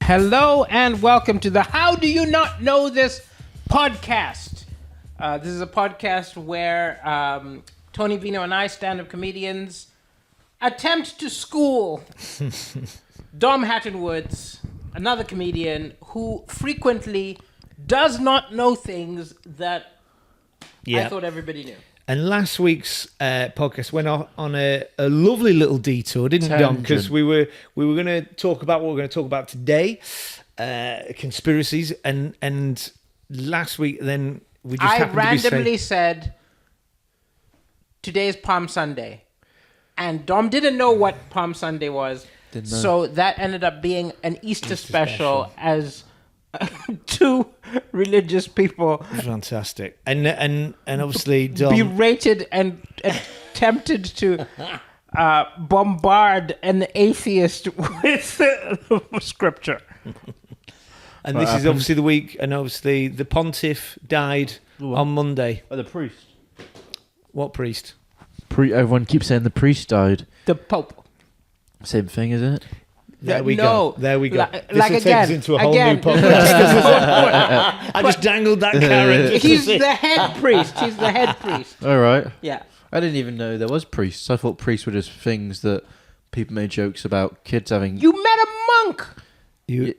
Hello and welcome to the How Do You Not Know This podcast. This is a podcast where Tony Vino and I, stand-up comedians, attempt to school Dom Hatton-Woods, another comedian who frequently does not know things that I thought everybody knew. And last week's podcast went on a lovely little detour, didn't it, Dom? Because we were going to talk about what we're going to talk about today, conspiracies, and last week then we just happened randomly said today's Palm Sunday, and Dom didn't know what Palm Sunday was, so that ended up being an Easter special as two religious people. Fantastic. And obviously Dom berated and attempted to bombard an atheist with scripture. And this is obviously the week, and obviously the pontiff died on Monday. Oh, the priest. What priest? Everyone keeps saying the priest died. The Pope. Same thing, isn't it? There we go. This will take us into a whole new podcast. I just dangled that carrot. He's the head priest. He's the head priest. All right. Yeah. I didn't even know there was priests. I thought priests were just things that people made jokes about kids having. You met a monk.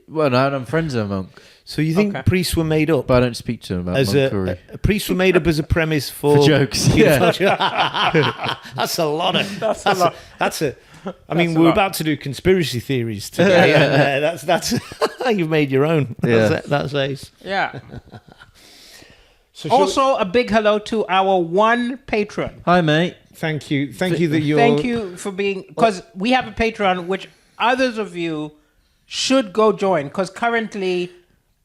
Well, no, I'm friends with a monk. So you think priests were made up? But I don't speak to them about as monkery. A priests were made up as a premise for jokes. Yeah. That's a lot of. That's a. I mean, we're about to do conspiracy theories today, and that's you've made your own. That's ace. Yeah. So also, a big hello to our one patron. Hi, mate. Thank you that you're. Thank you for being, because we have a Patreon which others of you should go join, because currently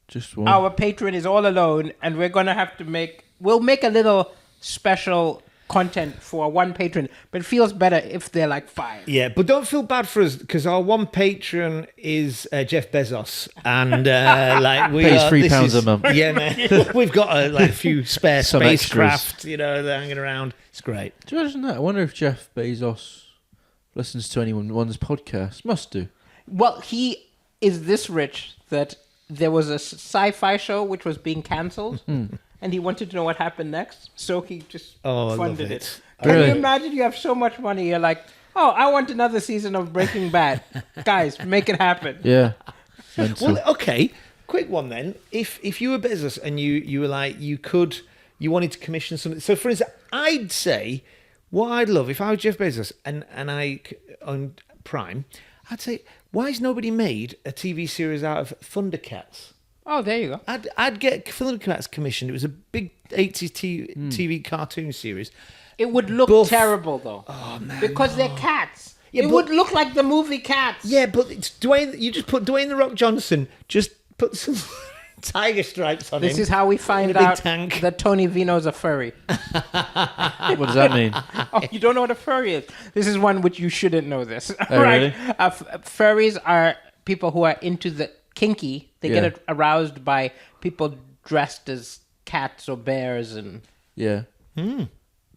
just one. Our patron is all alone, and we're gonna have to we'll make a little special content for one patron, but it feels better if they're like 5. Yeah, but don't feel bad for us, because our one patron is Jeff Bezos, and we pays £3 a month. Yeah, man, we've got a few spare spacecraft, they're hanging around. It's great. Do you imagine that? I wonder if Jeff Bezos listens to anyone's podcast. Must do. Well, he is this rich that there was a sci-fi show which was being cancelled. And he wanted to know what happened next, so he just funded it. Can you imagine? You have so much money, you're like, I want another season of Breaking Bad. Guys, make it happen. Yeah. Well, okay, quick one then. If you were Bezos and you were like, you wanted to commission something. So, for instance, I'd say, what I'd love, if I was Jeff Bezos and I owned Prime, I'd say, why has nobody made a TV series out of Thundercats? Oh, there you go. I'd get Thundercats commissioned. It was a big 80s TV cartoon series. It would look terrible, though. Oh, man. Because they're cats. Yeah, it would look like the movie Cats. Yeah, but it's Dwayne. You just put Dwayne "The Rock" Johnson. Just put some tiger stripes on him. This is how we find out that Tony Vino's a furry. What does that mean? Oh, you don't know what a furry is? This is one which you shouldn't know this. Oh, right? Really? Furries are people who are into the kinky. They get aroused by people dressed as cats or bears, and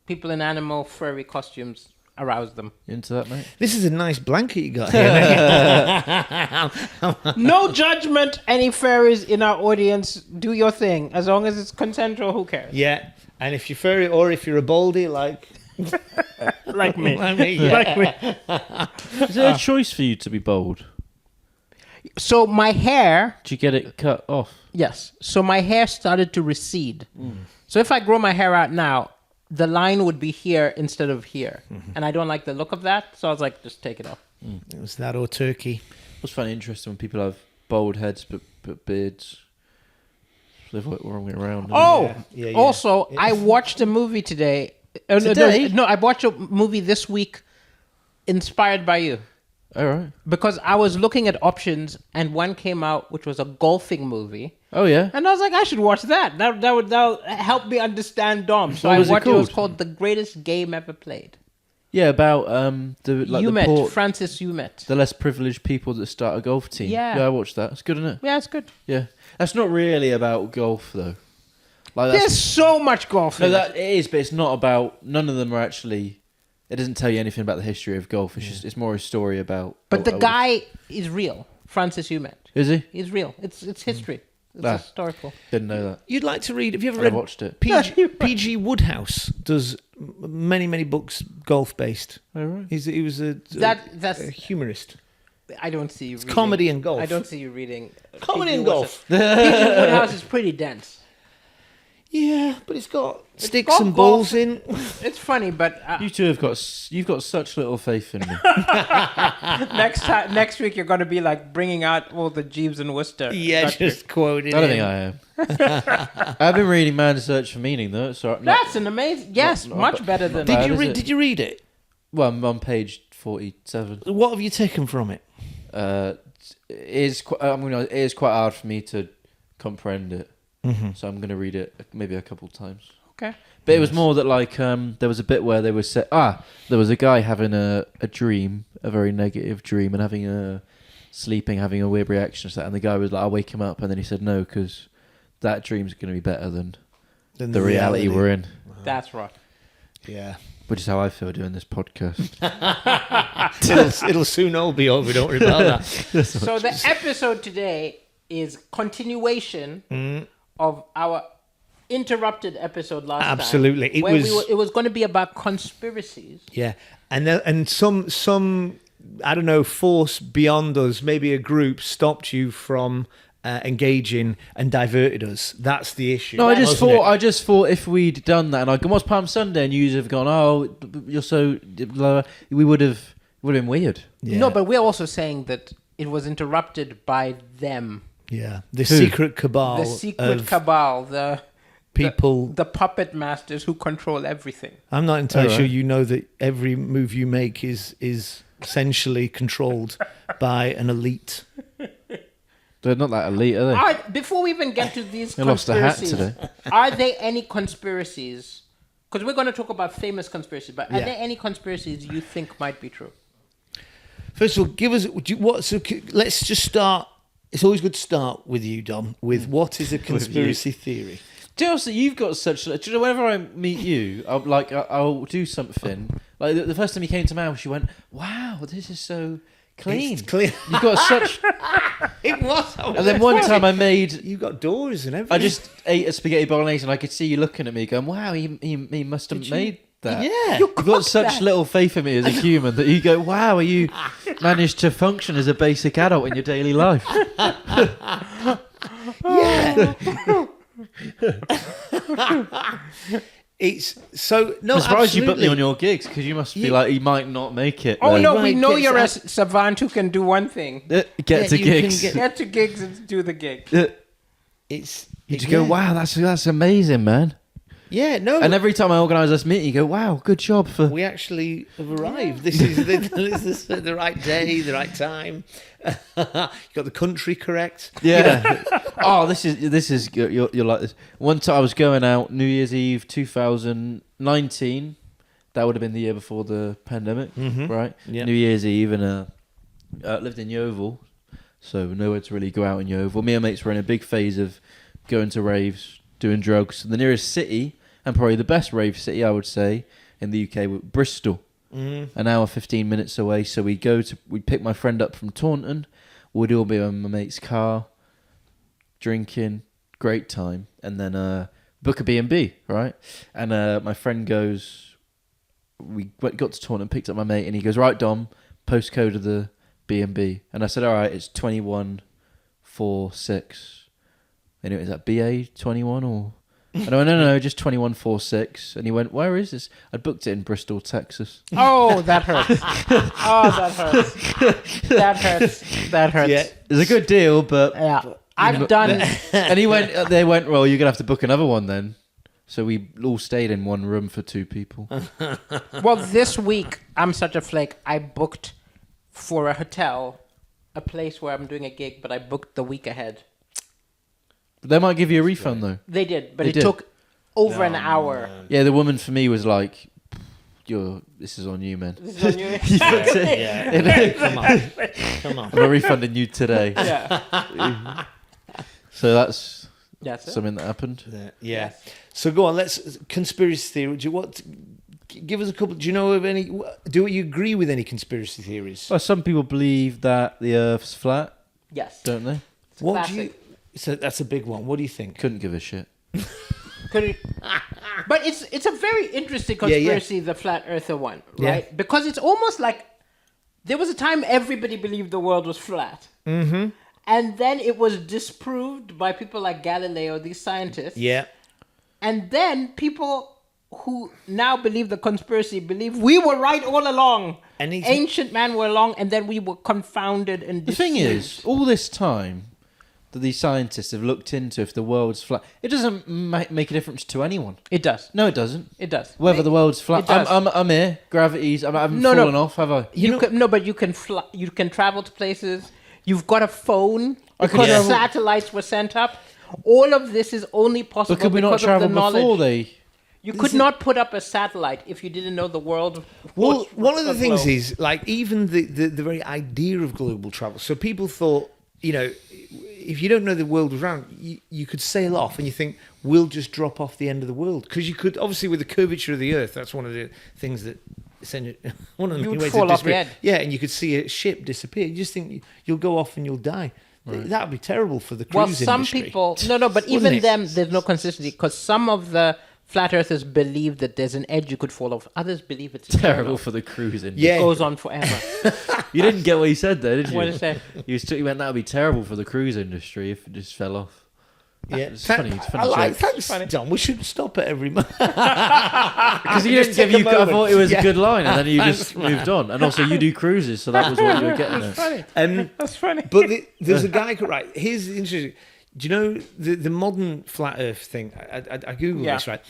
people in animal furry costumes arouse them. Into that, mate? This is a nice blanket you got here. No judgment, any furries in our audience. Do your thing. As long as it's consensual, who cares? Yeah, and if you're furry or if you're a baldy, like me. Like me, yeah. Like me. Is there a choice for you to be bold? So my hair... Did you get it cut off? Yes. So my hair started to recede. So if I grow my hair out now, the line would be here instead of here. And I don't like the look of that. So I was like, just take it off. It was that or turkey. It's funny, interesting when people have bald heads but beards. The wrong way around. Yeah. Also, I watched a movie today. No, I watched a movie this week inspired by you. All right. Because I was looking at options, and one came out which was a golfing movie. Oh yeah. And I was like, I should watch that. That'll help me understand Dom. So what was it was called The Greatest Game Ever Played. Yeah, about Francis Umet. The less privileged people that start a golf team. Yeah. Yeah, I watched that. It's good, isn't it? Yeah, it's good. Yeah. That's not really about golf though. There's so much golf. No, that it is, but it's not about. None of them are actually. It doesn't tell you anything about the history of golf. It's just it's more a story about. But the guy is real. Francis Humet. Is he? He's real. It's history. It's Ah. historical. Didn't know that. You'd like to read? Have you ever I read? watched it. PG Woodhouse does many books golf based. Oh, right. He was That's a humorist. I don't see you. It's reading. comedy and golf. I don't see you reading Comedy P.G. and golf. P.G. Woodhouse is pretty dense. Yeah, but it's got sticks got and golf. balls in. It's funny, but You two have got you've got such little faith in me. next week you're going to be like bringing out all the Jeeves and Worcester. Yeah, doctrine. just quoting. I don't think I am. I've been reading Man's Search for Meaning though. So That's an amazing. Yes, not much bad. better than. Did Did you is read? it? Did you read it? well, I'm on page 47. What have you taken from it? It is quite hard for me to comprehend it. Mm-hmm. So I'm going to read it maybe a couple of times. Okay. But it was more that like there was a bit where they were there was a guy having a dream, a very negative dream, and having a weird reaction to that, and the guy was like, I'll wake him up, and then he said no, because that dream's going to be better than the reality we're in. That's right. Yeah. Which is how I feel doing this podcast. It'll soon all be over. Don't worry about that. So the episode today is continuation of our interrupted episode last time. Absolutely. It was going to be about conspiracies. Yeah, and some I don't know, force beyond us, maybe a group, stopped you from engaging and diverted us. That's the issue. No, I just wasn't thought if we'd done that and I'd gone, what's Palm Sunday, and you'd have gone, oh, you're so blah, we would have been weird. Yeah. No, but we're also saying that it was interrupted by them. Yeah, the secret cabal. The secret of cabal, the people. the puppet masters who control everything. I'm not entirely All sure right. you know that every move you make is essentially controlled by an elite. They're not that elite, are they? Before we even get to these I lost a hat conspiracies, today. are there any conspiracies? Because we're going to talk about famous conspiracies, but are Yeah. there any conspiracies you think might be true? First of all, give us let's just start. It's always good to start with you, Dom. With what is a conspiracy theory? Do you know, you've got such. Do you know, whenever I meet you, I'll do something. Like the first time you came to my house, you went, "Wow, this is so clean." It's clean. You've got such. It was. And then one time I made. You got doors and everything. I just ate a spaghetti bolognese, and I could see you looking at me, going, "Wow, he must have made that." Yeah. You've got such little faith in me as a human that you go, "Wow, you managed to function as a basic adult in your daily life." Yeah. It's so no. I'm surprised you put me absolutely. on your gigs, because you must be like, you might not make it. Oh then. no, Right, we know get you're a some- savant who can do one thing: Get to you can gigs. get to gigs and do the gig. It's You just go, "Wow, that's amazing, man." Yeah, no. And every time I organise this meeting, you go, "Wow, good job for." we actually have arrived. This is the right day, the right time. You got the country correct. Yeah. Oh, this is you're like this. One time I was going out New Year's Eve 2019. That would have been the year before the pandemic, right? Yeah. New Year's Eve, and lived in Yeovil, so nowhere to really go out in Yeovil. Me and mates were in a big phase of going to raves, doing drugs. The nearest city, and probably the best rave city, I would say, in the UK, was Bristol. An hour 15 minutes away. So we pick my friend up from Taunton. We'd all be in my mate's car, drinking, great time, and then book a B&B, right? And my friend goes, got to Taunton, picked up my mate, and he goes, "Right, Dom, postcode of the B&B." And I said, "All right, it's 2146. Anyway, is that BA 21 or? And I went, no, just 2146. And he went, "Where is this?" I booked it in Bristol, Texas. Oh, that hurts. Oh, that hurts. That hurts. That hurts. Yeah. It's a good deal, but Yeah. I've done. and he went. They went, "Well, you're gonna have to book another one then." So we all stayed in one room for two people. Well, this week, I'm such a flake. I booked for a hotel, a place where I'm doing a gig, but I booked the week ahead. But they might give you a refund though. They did, but They it did. took over an hour. Yeah, the woman for me was like, "This is on you, man. This is on you. Come on. I'm not refunding you today." Yeah. So that's That's it. something that happened. Yeah. So go on. Let's conspiracy theory. Give us a couple. Do you know of any? Do you agree with any conspiracy theories? Well, some people believe that the Earth's flat. Yes. Don't they? What do you? Classic. So that's a big one. What do you think? Couldn't give a shit. But it's a very interesting Yeah, yeah. conspiracy, the flat earther one, right? Yeah. Because it's almost like there was a time everybody believed the world was flat. Mm-hmm. And then it was disproved by people like Galileo, these scientists. Yeah. And then people who now believe the conspiracy believe we were right all along. And Ancient man were wrong, and then we were confounded and The thing deceived. is, all this time that these scientists have looked into if the world's flat, it doesn't make a difference to anyone. It does. No, it doesn't. It does. Whether the world's flat, It does. I'm here. Gravity's. I haven't No, no. fallen off, have I? But you can fly, you can travel to places. You've got a phone I could because travel- satellites were sent up. All of this is only possible But could we not because of travel the knowledge. before they? You could not put up a satellite if you didn't know the world. Well, was one of the a things globe. is like even the very idea of global travel. So people thought, if you don't know the world was round, you could sail off and you think we'll just drop off the end of the world because you could obviously with the curvature of the Earth. That's one of the things that one of the You main would ways fall of off the disappearing. edge. Yeah, and you could see a ship disappear. You just think you'll go off and you'll die. That would be terrible for the Well, cruise some industry. people no, but Wouldn't even it? them, there's no consistency because some of the flat earthers believe that there's an edge you could fall off. Others believe it's Terrible eternal. for the cruising. Yeah. It goes on forever. You didn't get what he said there, did you? What did he say? You went that would be terrible for the cruise industry if it just fell off. Yeah, It's funny. It's funny. I like joke. thanks, John. We should stop it every month. Because you Just didn't give take a you. I moment. thought it was Yeah. a good line, and then you just Thanks, moved on. And also, you do cruises, so that was what you were getting at. Funny. That's funny. But there's a guy, right? Here's the interesting. Do you know the modern flat Earth thing? I googled Yeah. this, right?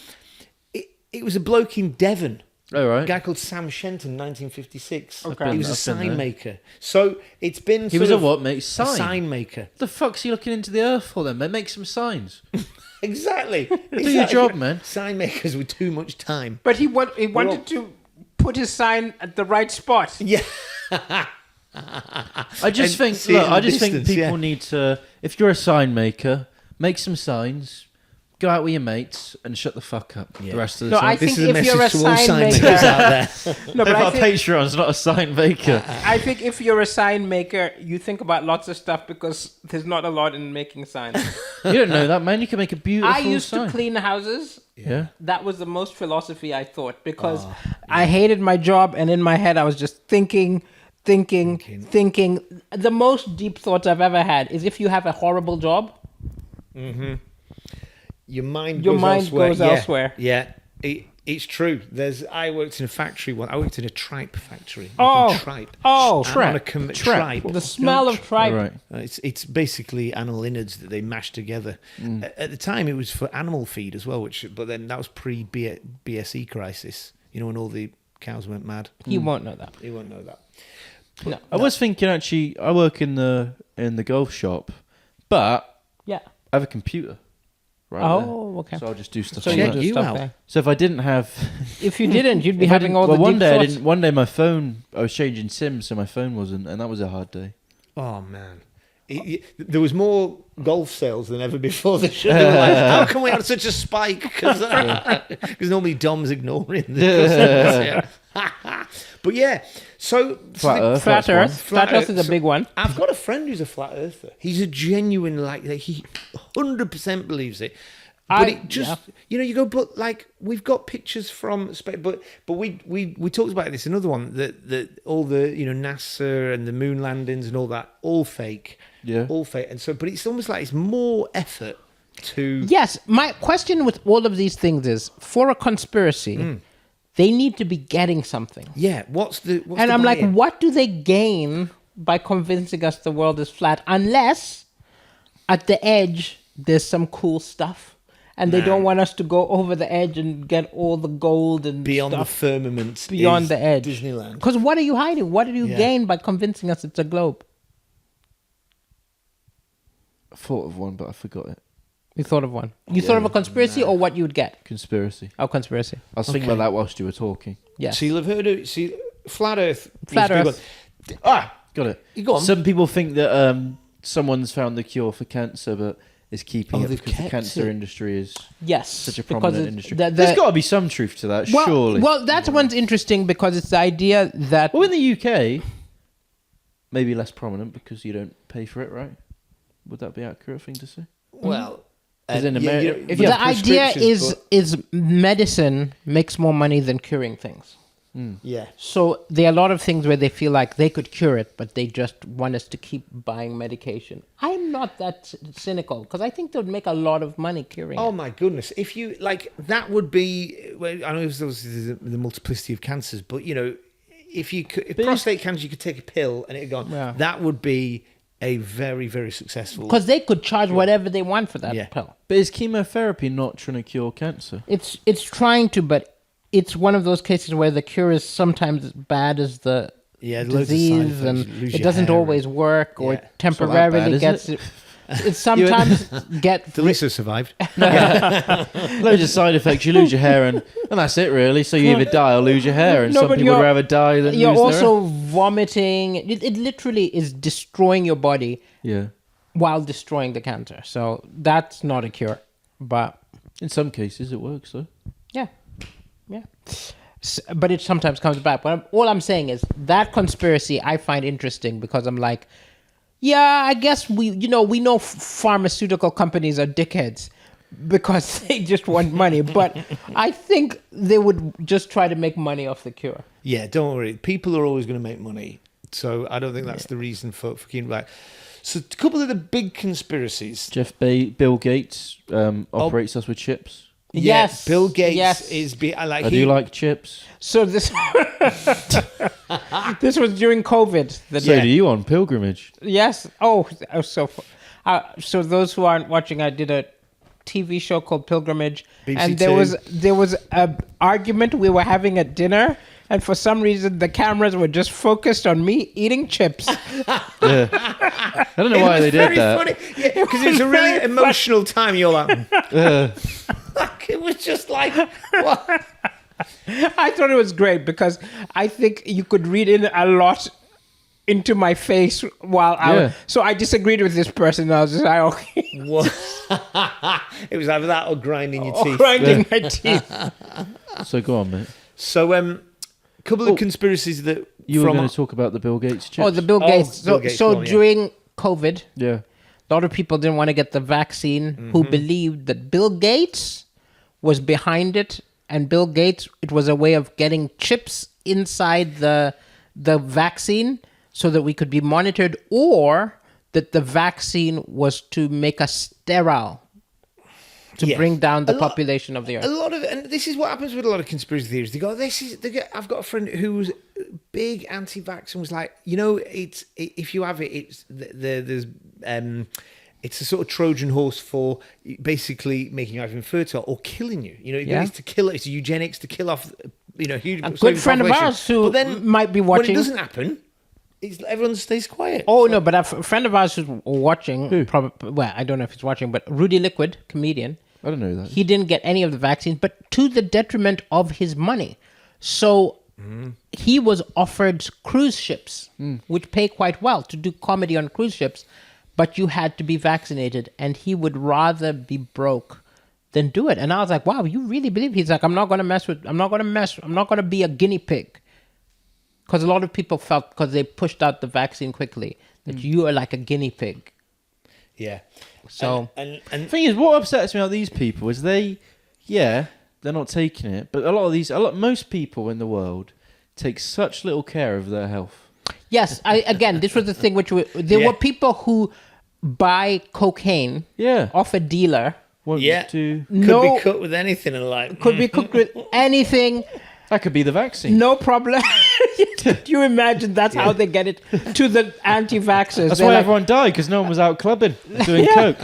It was a bloke in Devon, Oh a right. guy called Sam Shenton, 1956. Okay. He was a I've been sign there. maker. So it's been. He was a what, mate? A Sign. sign maker. What the fuck's he looking into the earth for then, mate? Make some signs. Exactly. Do your job, man. Sign makers with too much time. But he wanted to put his sign at the right spot. Yeah. I just And think. see it Look, in I the just think distance, people yeah. need to. If you're a sign maker, make some signs. Go out with your mates and shut the fuck up. Yeah. The rest of the No, time. I This think is a if you're a message to all sign sign maker, makers out there. no, but if I our think, Patreon's not a sign maker. I think if you're a sign maker, you think about lots of stuff because there's not a lot in making signs. You don't know that, man. You can make a beautiful I used sign. to clean houses. Yeah. That was the most philosophy I thought because I hated my job and in my head I was just thinking. The most deep thoughts I've ever had is if you have a horrible job, Your mind Your goes mind elsewhere. goes Yeah. elsewhere. Yeah, it's true. I worked in a factory once. I worked in a tripe factory. Oh. Making tripe. Oh. And on a tripe. the smell of tripe. Right. It's basically animal innards that they mash together. At the time, it was for animal feed as well. But then that was pre BSE crisis. You know, when all the cows went mad. He won't know that. You won't know that. No. I was thinking actually, I work in the golf shop, but Yeah. I have a computer. Right Oh, okay. there. So I'll just do stuff. So like you check that. do you stuff out. there. So if I didn't have, If you didn't, you'd be if I having didn't- all the well, one deep day I thoughts. didn't. One day my phone, I was changing SIMs, so my phone wasn't, and that was a hard day. Oh man. There was more golf sales than ever before. They were like, how can we have such a spike? Because normally Dom's ignoring the customers. But yeah, so Flat Earth. Flat that's one. Earth. Flat Earth is a so big one. I've got a friend who's a flat earther. He's a genuine he 100% believes it. But it just you go, but like we've got pictures from space, but we talked about this another one that all the NASA and the moon landings and all that all fake, Yeah. all fake, and so but it's almost like it's more effort to Yes, my question with all of these things is for a conspiracy, they need to be getting something. what's the And I'm like, buy-in? what do they gain by convincing us the world is flat? Unless at the edge there's some cool stuff. And they don't want us to go over the edge and get all the gold and beyond stuff the firmament, beyond is the edge. Disneyland. Because what are you hiding? What do you Yeah. gain by convincing us it's a globe? I thought of one, but I forgot it. You thought of one. You thought of a conspiracy or what you would get? Conspiracy. Oh, conspiracy. I was thinking about that whilst you were talking. Yes. So you'll have heard of flat Earth. Flat was a big Earth. one. Got it. You go on. Some people think that someone's found the cure for cancer, but is keeping it they've because the kept cancer it. industry is Yes. such a because prominent it's- industry. the- There's got to be some truth to that, well, surely. Well, that one's interesting because it's the idea that... Well, in the UK, maybe less prominent because you don't pay for it, right? Would that be an accurate thing to say? Well, Because in America, if But you the have idea prescriptions, is medicine makes more money than curing things. yeah. So there are a lot of things where they feel like they could cure it, but they just want us to keep buying medication. I'm not that cynical because I think they would make a lot of money curing Oh it. my goodness! If you like, that would be. Well, I know there's the multiplicity of cancers, but you know, if prostate cancer, you could take a pill and it'd gone. Yeah. That would be a very, very successful. Because they could charge whatever they want for that Yeah. pill. But is chemotherapy not trying to cure cancer? It's trying to, but it's one of those cases where the cure is sometimes as bad as the loads of side disease, effects. and You lose it your doesn't hair always and- work, or Yeah. it temporarily bad, isn't gets it? it sometimes get Daliso survived. Loads of side effects. You lose your hair, and that's it, really. So you either die or lose your hair, and No, some but people would you're- rather die than You're lose their also vomiting. It literally is destroying your body hair. Yeah. while destroying the cancer. So that's not a cure. But In some cases, it works, though. yeah. But it sometimes comes back. But all I'm saying is that conspiracy I find interesting because I'm like, yeah, I guess we know pharmaceutical companies are dickheads because they just want money. But I think they would just try to make money off the cure. Yeah, don't worry. People are always going to make money, so I don't think that's the reason for keeping back. So, a couple of the big conspiracies. Bill Gates operates us with chips. Yes, Bill Gates yes. is. I like. I do like chips. So this this was during COVID. So do you on pilgrimage? Yes. So those who aren't watching, I did a TV show called Pilgrimage, BBC and Two. there was a argument we were having at dinner, and for some reason the cameras were just focused on me eating chips. I don't know why they did that. Funny. Yeah, because it was a really Very emotional time. You're like, it was just like, what? I thought it was great because I think you could read in a lot into my face while Yeah. so I disagreed with this person. And I was just like, okay, What? It was either that or grinding your teeth. grinding my teeth. So go on, mate. So, a couple of conspiracies that You were from going to talk about the Bill Gates chips. Oh, the Bill Gates. Bill Gates so one, yeah. during COVID, Yeah. a lot of people didn't want to get the vaccine who believed that Bill Gates was behind it, and Bill Gates, it was a way of getting chips inside the vaccine so that we could be monitored, or that the vaccine was to make us sterile to Yeah. bring down the A lot- population of the A earth. lot of, and this is what happens with a lot of conspiracy theories. They go, I've got a friend who was big anti-vax and was like, if you have it, it's a sort of Trojan horse for basically making you either infertile or killing you. Yeah. It's to kill. It's eugenics to kill off, huge. A good friend of ours who might be When watching. it doesn't happen, everyone stays quiet. Oh no! But a friend of ours who's watching, probably. Well, I don't know if he's watching, but Rudy Liquid, comedian, I don't know that. he didn't get any of the vaccines, but to the detriment of his money. So he was offered cruise ships, which pay quite well to do comedy on cruise ships, but you had to be vaccinated, and he would rather be broke than do it. And I was like, wow, you really believe? He's like, I'm not going to be a guinea pig. Because a lot of people felt, because they pushed out the vaccine quickly, that you are like a guinea pig. Yeah. So and The thing is, what upsets me about these people is they're not taking it, but most people in the world take such little care of their health. yes, again, this was the thing there Yeah. were people who buy cocaine Yeah. off a dealer. Want Yeah. to- could be cut with anything and like Could be cooked with anything, that could be the vaccine. no problem. Do you imagine that's how they get it to the anti-vaxxers? That's They're why like, everyone died, because no one was out clubbing, doing coke.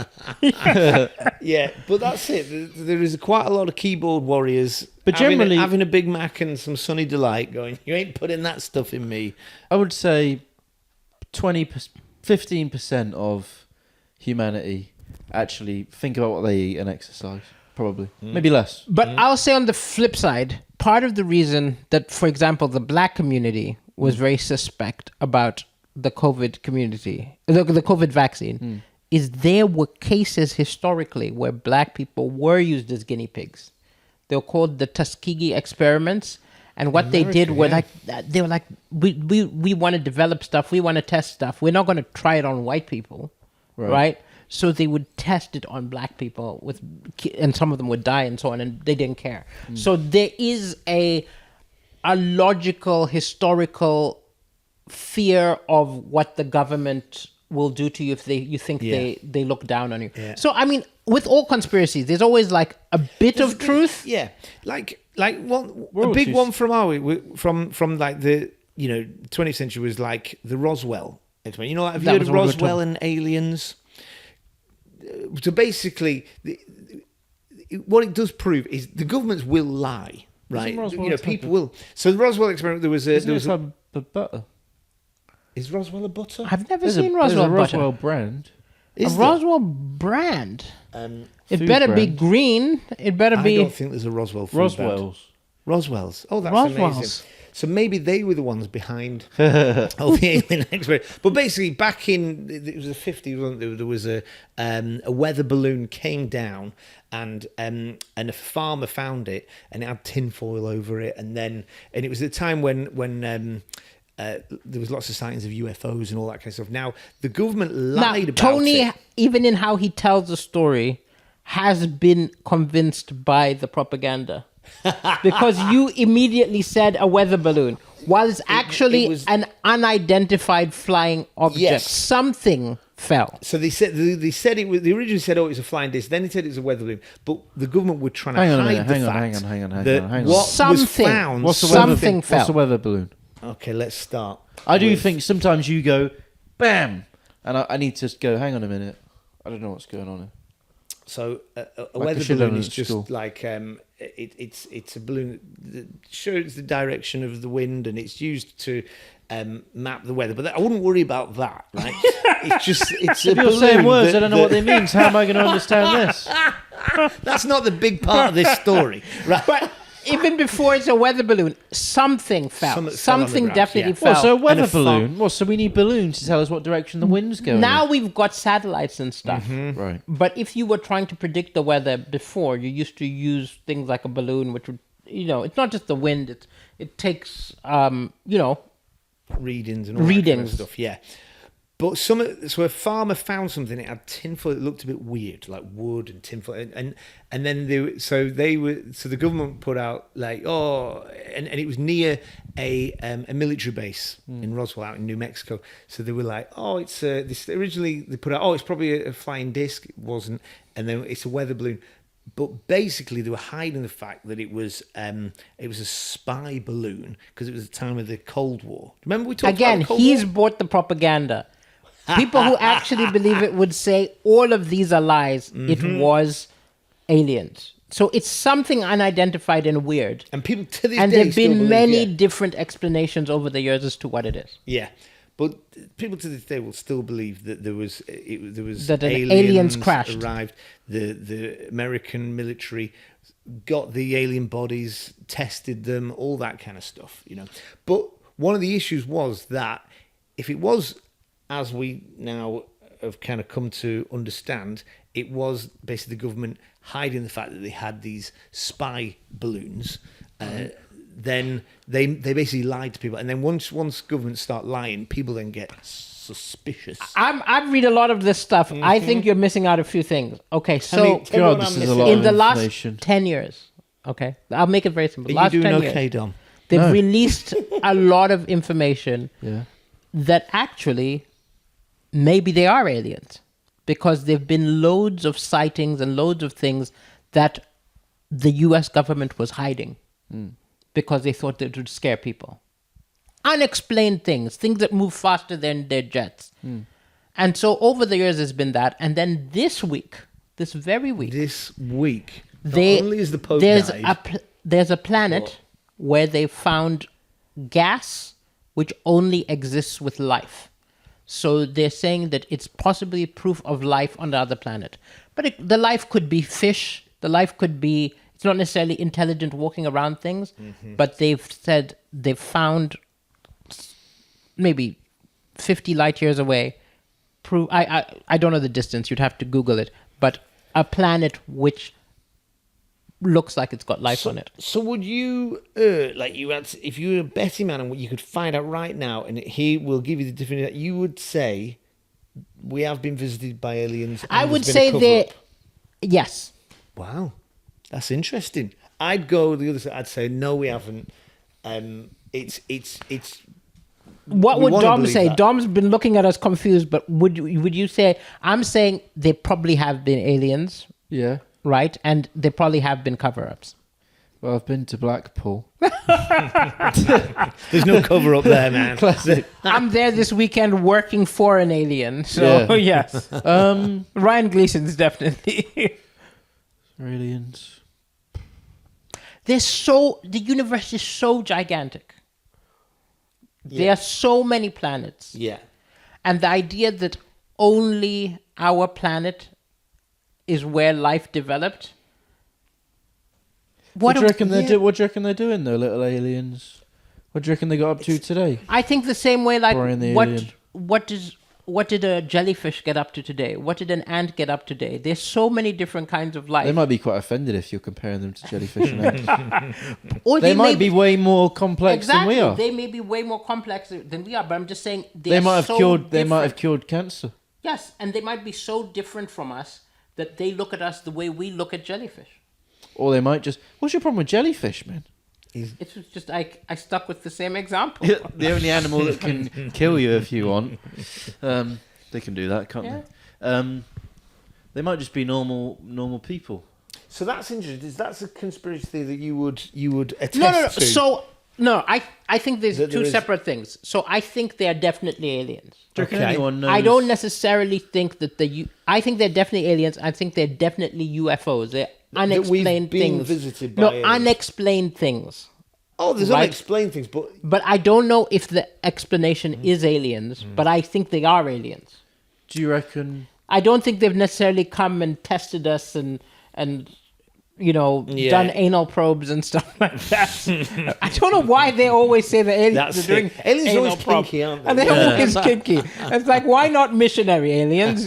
Yeah, but that's it. There is quite a lot of keyboard warriors. But generally- having a Big Mac and some Sunny Delight, going, you ain't putting that stuff in me. I would say 15% of humanity actually think about what they eat and exercise. Probably. Maybe less. But I'll say on the flip side, part of the reason that, for example, the black community was very suspect about the COVID community, the COVID vaccine, is there were cases historically where black people were used as guinea pigs. They were called the Tuskegee experiments, And what they did were they were like, we want to develop stuff, we want to test stuff. We're not going to try it on white people, right? So they would test it on black people and some of them would die and so on, and they didn't care. So there is a logical, historical fear of what the government will do to you if you think they look down on you. Yeah. So I mean, with all conspiracies, there's always like a bit of truth. Yeah, like one a big one from like the 20th century was like the Roswell experiment. Have you heard of Roswell and aliens? So basically, what it does prove is the governments will lie, right? People will. So the Roswell experiment, there was butter. Is Roswell a butter? I've never seen Roswell butter. Roswell brand. Roswell brand. It better be green. It better be. I don't think there's a Roswell food brand. Roswell's. Oh, that's amazing. So maybe they were the ones behind all the alien experiment. But basically, back in it was the 50s, wasn't there? There was a weather balloon came down, and a farmer found it, and it had tinfoil over it, and it was at a time when there was lots of sightings of UFOs and all that kind of stuff. Now the government lied about Tony, it. Even in how he tells the story, has been convinced by the propaganda. Because you immediately said a weather balloon, while it's actually an unidentified flying object. Yes. Something fell. So they said it was. They originally said, "Oh, it was a flying disc." Then they said it was a weather balloon. But the government were trying to hide the fact that what was found, something fell. What's a weather balloon? Okay, let's start. I do think sometimes you go, bam, and I need to go. Hang on a minute. I don't know what's going on here. So a weather balloon is just like it's a balloon that shows the direction of the wind, and it's used to map the weather. But I wouldn't worry about that, right? It's a balloon. You're saying words, I don't know what they mean. So how am I going to understand this? That's not the big part of this story, right? But even before it's a weather balloon, something fell. Something definitely fell. So a weather balloon? So we need balloons to tell us what direction the wind's going. Now we've got satellites and stuff. Mm-hmm. Right. But if you were trying to predict the weather before, you used to use things like a balloon, which would, it's not just the wind. It takes, readings and all that kind of stuff. Yeah. But so a farmer found something. It had tinfoil. It looked a bit weird, like wood and tinfoil. And then the government put out like, and it was near a military base in Roswell out in New Mexico. So they were like, it's this. Originally they put out, it's probably a flying disc. It wasn't, and then it's a weather balloon. But basically, they were hiding the fact that it was a spy balloon because it was the time of the Cold War. Remember we talked about the Cold War? He's bought the propaganda. People who actually believe it would say all of these are lies. Mm-hmm. It was aliens. So it's something unidentified and weird. And people to this day and there have been many different explanations over the years as to what it is. Yeah. But people to this day will still believe that there was that aliens crashed. Arrived. The American military got the alien bodies, tested them, all that kind of stuff, But one of the issues was that if it was, as we now have kind of come to understand, it was basically the government hiding the fact that they had these spy balloons. Then they basically lied to people, and then once governments start lying, people then get suspicious. I read a lot of this stuff. Mm-hmm. I think you're missing out a few things. Okay, so in the last 10 years, okay, I'll make it very simple. Are you doing okay, Dom? They've released a lot of information that actually maybe they are aliens, because there've been loads of sightings and loads of things that the U.S. government was hiding because they thought it would scare people. Unexplained things that move faster than their jets. And so over the years there's been that. And then this very week, not only is the Pope there's a planet where they found gas which only exists with life. So they're saying that it's possibly proof of life on the other planet. But the life could be fish. The life could be, it's not necessarily intelligent walking around things, but they've said they've found maybe 50 light years away. I don't know the distance. You'd have to Google it. But a planet which looks like it's got life on it. So would you, if you were a betting man and what you could find out right now, and he will give you the definitive, you would say we have been visited by aliens. And I would there's been a say they, cover-up. yes. Wow, that's interesting. I'd go the other side. I'd say no, we haven't. It's. What we would wanna Dom believe say? that. Dom's been looking at us confused, but would you say, I'm saying they probably have been aliens, Yeah. right? And they probably have been cover-ups. Well, I've been to Blackpool. There's no cover up there, man. Classic. I'm there this weekend working for an alien, so Yeah. yes. Ryan Gleason's definitely. Aliens. The universe is so gigantic. There are so many planets. Yeah. And the idea that only our planet is where life developed. What do you reckon they're What do you reckon they're doing though, little aliens? What do you reckon they got up to today? I think the same way, like Brian the what alien. what did a jellyfish get up to today? What did an ant get up today? There's so many different kinds of life. They might be quite offended if you're comparing them to jellyfish and ants. Or They might be way more complex exactly. than we are. They may be way more complex than we are, but I'm just saying They might have so cured. They might different. have cured cancer. Yes, and they might be so different from us that they look at us the way we look at jellyfish. Or they might just. What's your problem with jellyfish, man? It was just I stuck with the same example. The only animal that can kill you if you want. They can do that, can't they? They might just be normal people. So that's interesting. That's a conspiracy theory that you would attest No. to. So I think there's That two there is- separate things. So I think they are definitely aliens. Do you reckon Okay. anyone knows? I don't necessarily think that I think they're definitely aliens. I think they're definitely UFOs. They're unexplained we've been things. visited by no, aliens. unexplained things. Oh, there's Right. unexplained things, but But I don't know if the explanation is aliens, but I think they are aliens. Do you reckon? I don't think they've necessarily come and tested us and Yeah. done anal probes and stuff like that. I don't know why they always say the aliens That's are doing it. Aliens are anal always probe. kinky, aren't they? And they're always kinky. It's like, why not missionary aliens,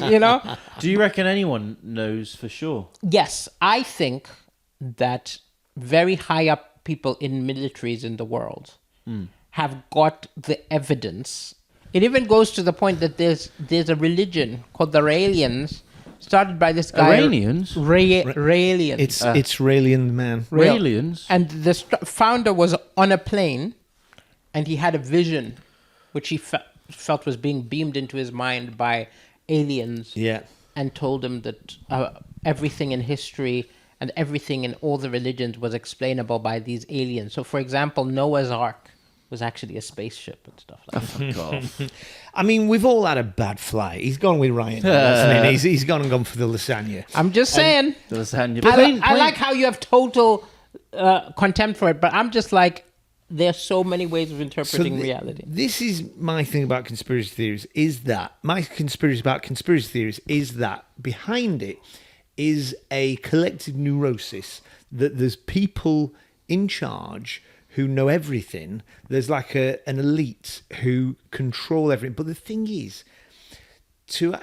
Do you reckon anyone knows for sure? Yes, I think that very high up people in militaries in the world have got the evidence. It even goes to the point that there's a religion called the Raelians, started by this guy. Iranians? Raelians. it's Raelian man. Raelians? And the founder was on a plane, and he had a vision, which he felt was being beamed into his mind by aliens. Yeah. And told him that everything in history and everything in all the religions was explainable by these aliens. So, for example, Noah's Ark was actually a spaceship and stuff like that. Fuck off. I mean, we've all had a bad flight. He's gone with Ryan, hasn't he? He's gone for the lasagna. I'm just saying. The lasagna. I like how you have total contempt for it, but I'm just like, there's so many ways of interpreting reality. This is my thing about conspiracy theories, is that my conspiracy about conspiracy theories is that behind it is a collective neurosis that there's people in charge who know everything. There's like an elite who control everything. But the thing is, to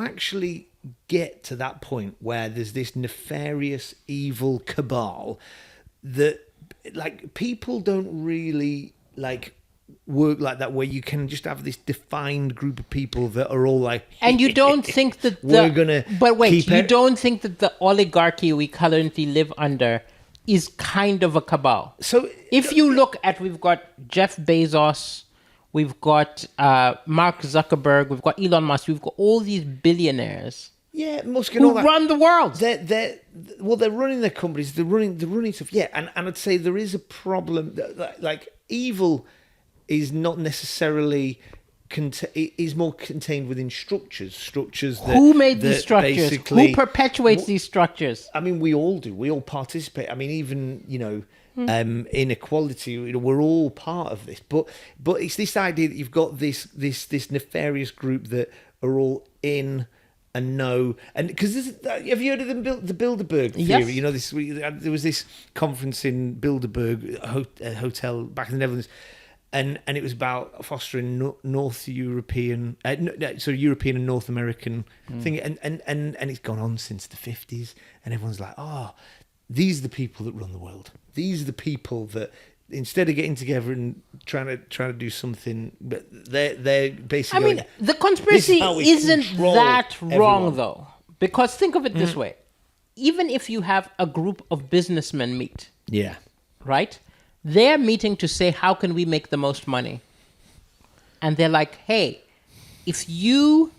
actually get to that point where there's this nefarious, evil cabal that, like, people don't really like work like that, where you can just have this defined group of people that are all like, And you don't think that we're gonna But wait, keep you it- don't think that the oligarchy we currently live under is kind of a cabal? So If you look at, we've got Jeff Bezos, we've got Mark Zuckerberg, we've got Elon Musk, we've got all these billionaires yeah, Musk and all who that. run the world. They're running their companies. They're running stuff. Yeah, and I'd say there is a problem. Like evil is not necessarily is more contained within structures. Structures. Who made these that structures? basically- Who perpetuates these structures? I mean, we all do. We all participate. I mean, even inequality. We're all part of this. But it's this idea that you've got this nefarious group that are all in and know. And because have you heard of the Bilderberg theory? Yes. You know, there was this conference in Bilderberg hotel back in the Netherlands. And it was about fostering North European, European and North American thing, and it's gone on since the 50s, and everyone's like, oh, these are the people that run the world. These are the people that, instead of getting together and trying to do something, but they're basically. I mean, the conspiracy isn't that wrong, everyone. though, because think of it this way: even if you have a group of businessmen meet, Yeah. right? They're meeting to say, how can we make the most money? And they're like, hey, if you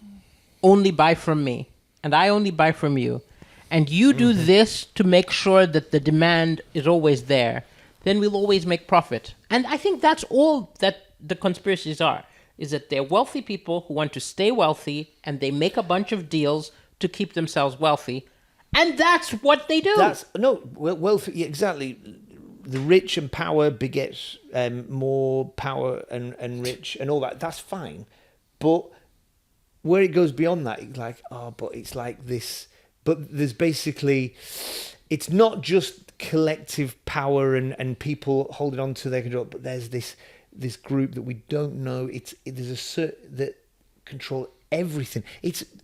only buy from me and I only buy from you, and you do this to make sure that the demand is always there, then we'll always make profit. And I think that's all that the conspiracies are, is that they're wealthy people who want to stay wealthy, and they make a bunch of deals to keep themselves wealthy. And that's what they do. Wealth, yeah, exactly. The rich and power begets more power and rich and all that. That's fine. But where it goes beyond that, it's like, but it's like this. But there's basically, it's not just collective power and people holding on to their control, but there's this group that we don't know. There's a certain that control everything.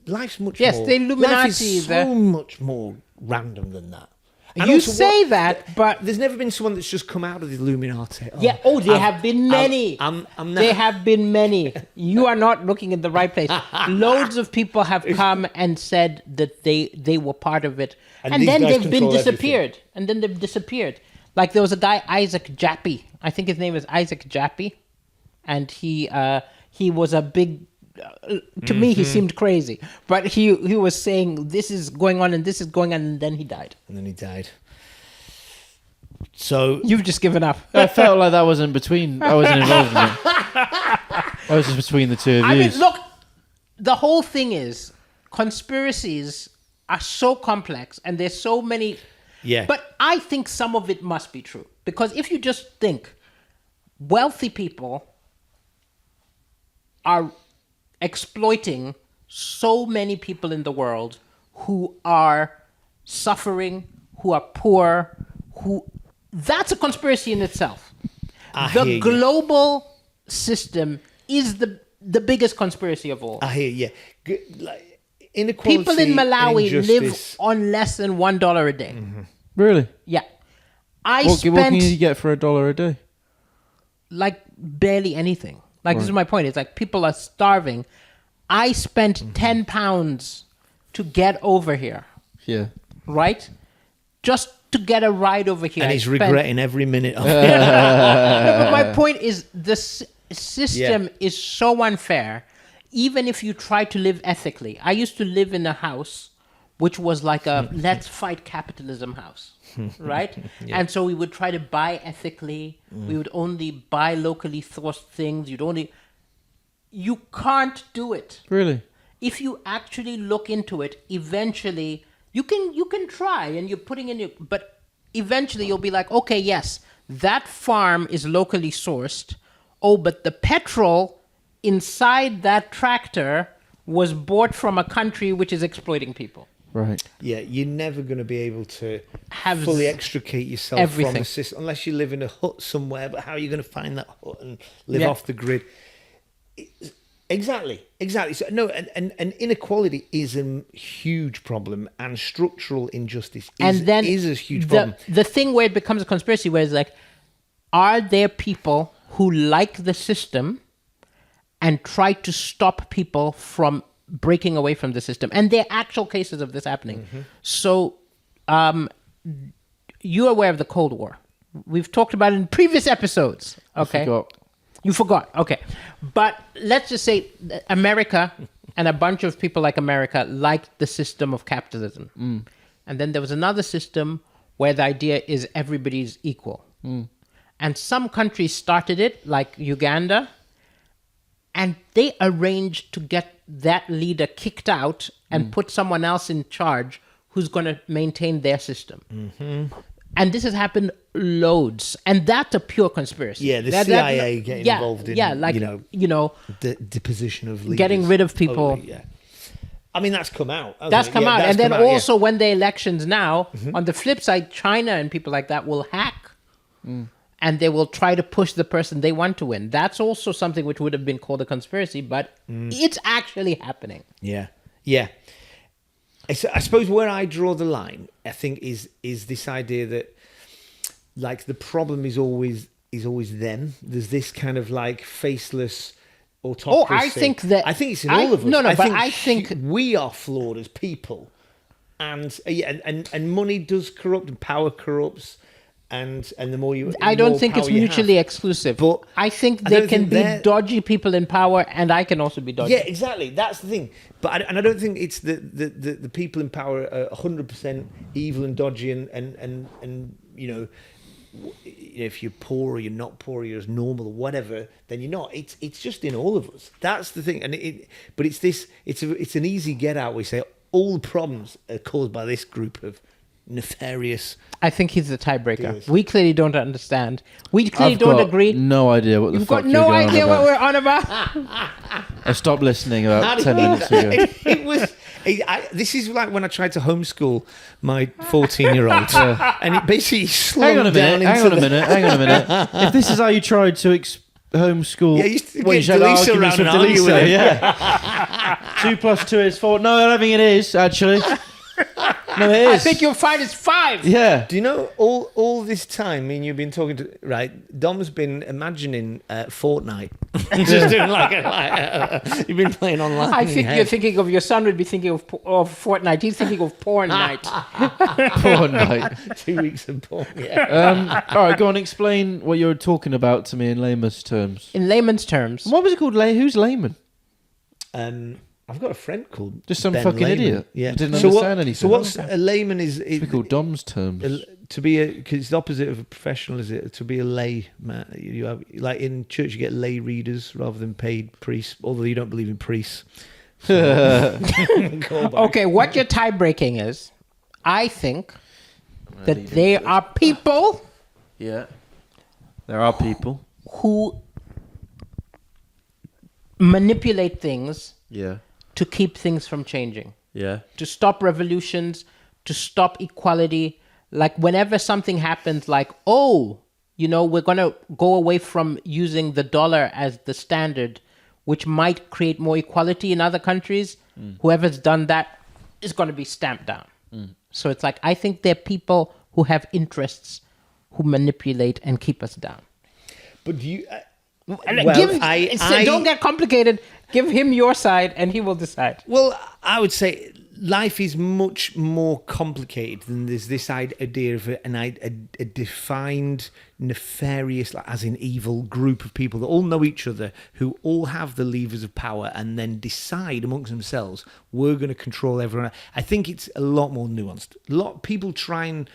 Life's much more. Yes, the Illuminati. Life is so much more random than that. And you also say that, but there's never been someone that's just come out of the Illuminati. There have been many. There have been many. You are not looking in the right place. Loads of people have come and said that they were part of it, and then they've been disappeared. And then they've disappeared. Like there was a guy, Isaac Jappy. I think his name is Isaac Jappy, and he was a big. To me, he seemed crazy, but he was saying this is going on and this is going on, and then he died. So you've just given up. I felt like that wasn't between. I wasn't involved in it. I was just between the two of you. I mean, look, the whole thing is conspiracies are so complex, and there's so many. Yeah. But I think some of it must be true, because if you just think, wealthy people are exploiting so many people in the world who are suffering, who are poor, that's a conspiracy in itself. The global system is the biggest conspiracy of all. I hear you. Like, inequality, people in Malawi live injustice. on less than $1 a day. Really? Yeah. What can you get for $1 a day? Like barely anything. Like, this is my point. It's like people are starving. I spent £10 to get over here. Yeah. Right? Just to get a ride over here. And he's regretting every minute of it. No, but my point is the system is so unfair, even if you try to live ethically. I used to live in a house which was like a let's fight capitalism house, right? And so we would try to buy ethically. We would only buy locally sourced things. You can't do it. Really? If you actually look into it, eventually you can try, and you're putting in but eventually you'll be like, okay, yes, that farm is locally sourced. Oh, but the petrol inside that tractor was bought from a country which is exploiting people. Right. Yeah, you're never going to be able to Have fully extricate yourself everything from the system unless you live in a hut somewhere. But how are you going to find that hut and live off the grid? Exactly. So, no, and inequality is a huge problem, and structural injustice is a huge problem. The thing where it becomes a conspiracy, where it's like, are there people who like the system and try to stop people from breaking away from the system? And there are actual cases of this happening. So you're aware of the Cold War. We've talked about it in previous episodes. Okay. You forgot. Okay. But let's just say that America and a bunch of people like America liked the system of capitalism. And then there was another system where the idea is everybody's equal. And some countries started it, like Uganda, and they arranged to get that leader kicked out and put someone else in charge who's going to maintain their system. And this has happened loads, and that's a pure conspiracy. Yeah, the CIA getting involved in, the deposition of leaders. Getting rid of people. I mean, that's come out. That's come out. And then also when the elections now, on the flip side, China and people like that will hack. And they will try to push the person they want to win. That's also something which would have been called a conspiracy, but it's actually happening. Yeah. I suppose where I draw the line, I think, is this idea that like the problem is always them. There's this kind of like faceless autocracy. I think that I think it's in all of us. No, but I think we are flawed as people, and money does corrupt, and power corrupts, and the more you, I don't think it's mutually exclusive. But I think I there don't can think be they're- dodgy people in power, and I can also be dodgy. Yeah, exactly. That's the thing. But I don't think it's the people in power are 100% evil and dodgy and if you're poor or you're not poor, or you're as normal or whatever, then you're not. It's just in all of us. That's the thing. But it's an easy get out. We say all the problems are caused by this group of nefarious. I think he's the tiebreaker. Yes. We clearly don't understand. We clearly I've don't got agree. no idea what the You've fuck got no you're going idea on what about. we're on about. I stopped listening about How did 10 you- minutes ago. It was. This is like when I tried to homeschool my 14-year-old, and it basically slowed Hang on a down minute. into Hang on a minute. If this is how you tried to homeschool, Yeah, you used to what, get you had Daliso arguments around and with argue with Daliso, him. yeah. 2 + 2 is 4. No, I don't think it is actually. No, it is. I think you'll find it's 5. Yeah. Do you know all this time? I mean, you've been talking to Dom's been imagining Fortnite, just doing you've been playing online. I think you're thinking of your son would be thinking of Fortnite. He's thinking of porn night. Poor night. 2 weeks of porn. Yeah. All right, go on. Explain what you were talking about to me in layman's terms. In layman's terms, What was it called? Who's layman? I've got a friend called Just some Ben fucking Lehman. idiot. Yeah, Didn't so understand what, anything. So what's a layman is? It's called Dom's terms. To be because it's the opposite of a professional, is it? To be a lay man, you have like in church you get lay readers rather than paid priests. Although you don't believe in priests. okay, what your tie breaking is, I think that there are people Yeah. There are people. who manipulate things Yeah. to keep things from changing, Yeah. to stop revolutions, to stop equality. Like whenever something happens, like, oh, we're going to go away from using the dollar as the standard, which might create more equality in other countries. Whoever's done that is going to be stamped down. So it's like, I think there are people who have interests who manipulate and keep us down. But do you? Don't get complicated. Give him your side and he will decide. Well, I would say life is much more complicated than there's this idea of a defined, nefarious, as in evil group of people that all know each other, who all have the levers of power and then decide amongst themselves, we're going to control everyone. I think it's a lot more nuanced. A lot of people try and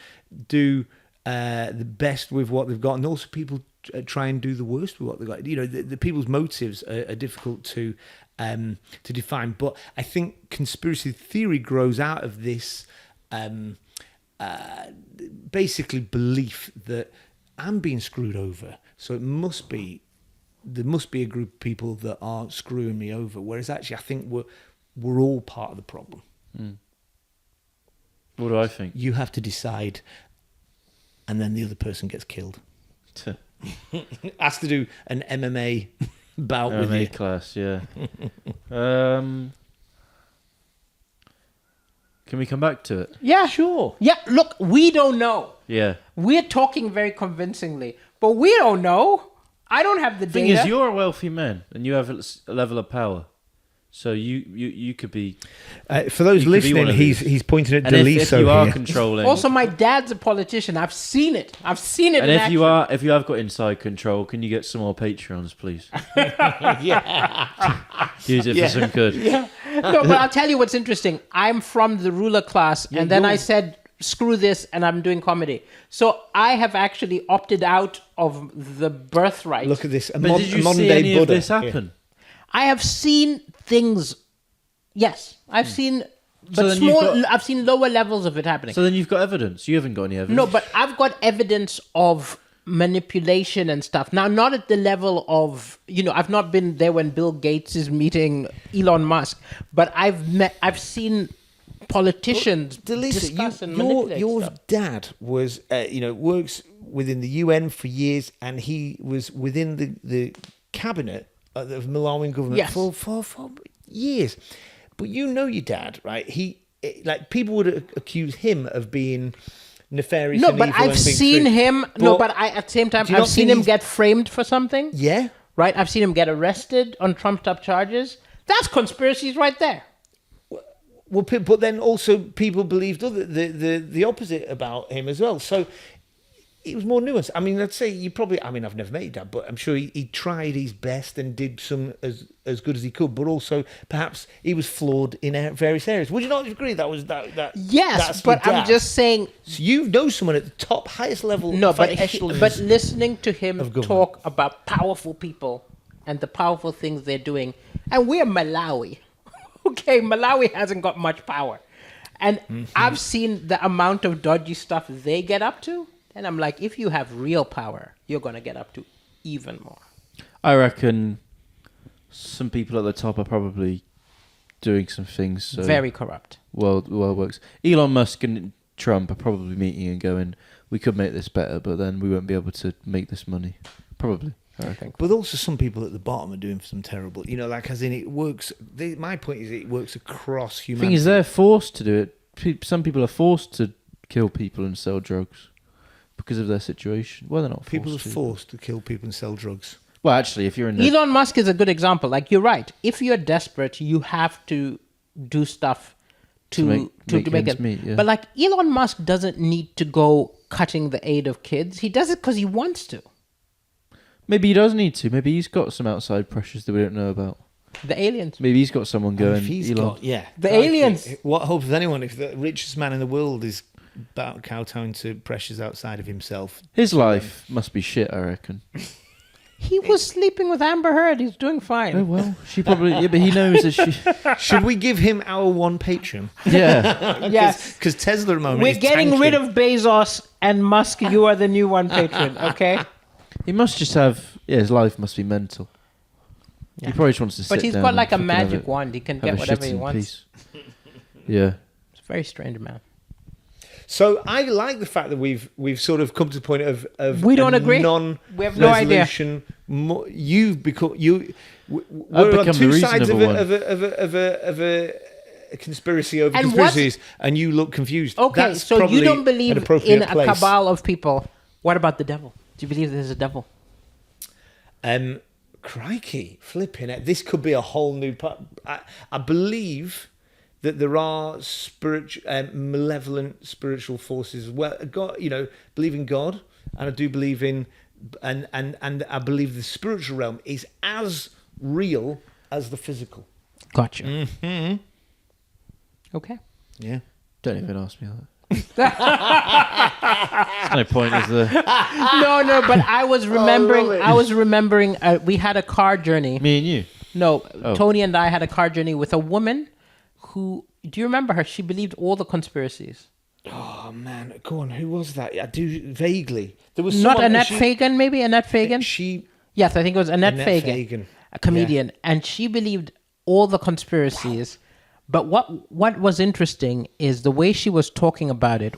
do the best with what they've got, and also people try and do the worst with what they've got. The people's motives are difficult to define. But I think conspiracy theory grows out of this basically belief that I'm being screwed over, so there must be a group of people that are screwing me over. Whereas actually, I think we're all part of the problem. What do I think? You have to decide, and then the other person gets killed. Has to do an MMA bout with MMA you. class, yeah. Can we come back to it? Yeah. Sure. Yeah, look, we don't know. Yeah. We're talking very convincingly, but we don't know. I don't have the The thing data. is, you're a wealthy man and you have a level of power. So you could be... For those You could be one listening, of he's these. he's pointing at And Daliso if you are here. controlling... Also, my dad's a politician. I've seen it. and in if action. you have got inside control, can you get some more Patreons, please? Use it for some good. No, but I'll tell you what's interesting. I'm from the ruler class, and then I said, screw this, and I'm doing comedy. So I have actually opted out of the birthright. Look at this. But did you modern see day any Buddha. of this happen? I have seen things. Yes, I've seen, So but then you've small. got- I've seen lower levels of it happening. So then you've got evidence. You haven't got any evidence. No, but I've got evidence of manipulation and stuff. Now, not at the level of, I've not been there when Bill Gates is meeting Elon Musk, but I've seen politicians discuss and manipulate your stuff. dad was, works within the UN for years, and he was within the cabinet of the Malawian government Yes. for years. But your dad, right? He like people would accuse him of being nefarious. No, and but evil I've and being seen through- him. At the same time, Do you I've not seen think him he's- get framed for something. Yeah. Right? I've seen him get arrested on trumped-up charges. That's conspiracies right there. Well, but then also people believed the opposite about him as well. So it was more nuanced. I mean, let's say you probably. I mean, I've never met your dad, but I'm sure he tried his best and did some as good as he could. But also, perhaps he was flawed in various areas. Would you not agree that was that? Yes, that's but your I'm dad? just saying. So you know someone at the top, highest level. No, but echelons but listening to him of government. talk about powerful people and the powerful things they're doing, and we're Malawi. Okay, Malawi hasn't got much power, and I've seen the amount of dodgy stuff they get up to, and I'm like, if you have real power, you're gonna get up to even more. I reckon some people at the top are probably doing some things. So Very corrupt. well works. Elon Musk and Trump are probably meeting and going, we could make this better, but then we won't be able to make this money. Probably, I reckon. But also some people at the bottom are doing some terrible, like as in it works. My point is it works across The humanity. thing is, they're forced to do it. Some people are forced to kill people and sell drugs because of their situation. Well, they're not forced People are to. forced to kill people and sell drugs. Well, actually, if you're in the... Elon Musk is a good example. Like, you're right. If you're desperate, you have to do stuff to make ends it. meet, yeah. But like, Elon Musk doesn't need to go cutting the aid of kids. He does it because he wants to. Maybe he does need to. Maybe he's got some outside pressures that we don't know about. The aliens. Maybe he's got someone And going, if he's Elon. got, yeah. The crikey, aliens. What hope has anyone if the richest man in the world is kowtowing to pressures outside of himself? His life must be shit, I reckon. He was sleeping with Amber Heard. He's doing fine. Oh, well. She probably... Yeah, but he knows that she... Should we give him our one patron? Yeah. Yes. Because Tesla at the moment We're is getting tanking. rid of Bezos and Musk. You are the new one patron, okay? He must just have... Yeah, his life must be mental. Yeah. He probably just wants to sit But he's down got like a and fucking have magic it- wand. He can have get a whatever shit he in wants. peace. Yeah. It's a very strange man. So I like the fact that we've sort of come to the point of We don't a agree. We have no idea. non-resolution. You've become I've we're on become two the sides of reasonable a conspiracy over And conspiracies, and you look confused. Okay, That's so you probably don't an believe appropriate in a place. cabal of people. What about the devil? Do you believe there's a devil? Crikey, flipping it! This could be a whole new part. I believe that there are malevolent spiritual forces. Well, God, believe in God, and I do believe in, and I believe the spiritual realm is as real as the physical. Gotcha. Mm-hmm. Okay. Yeah. Don't even ask me that. There's no point, is there? No, but I was remembering. We had a car journey. Me and you. No, Oh. Tony and I had a car journey with a woman who. Do you remember her? She believed all the conspiracies. Oh man, go on. Who was that? I do vaguely. There was Not someone, Annette Fagan, maybe Annette Fagan. She Yes, I think it was Annette Fagan, Fagan. a comedian, and she believed all the conspiracies. But what was interesting is the way she was talking about it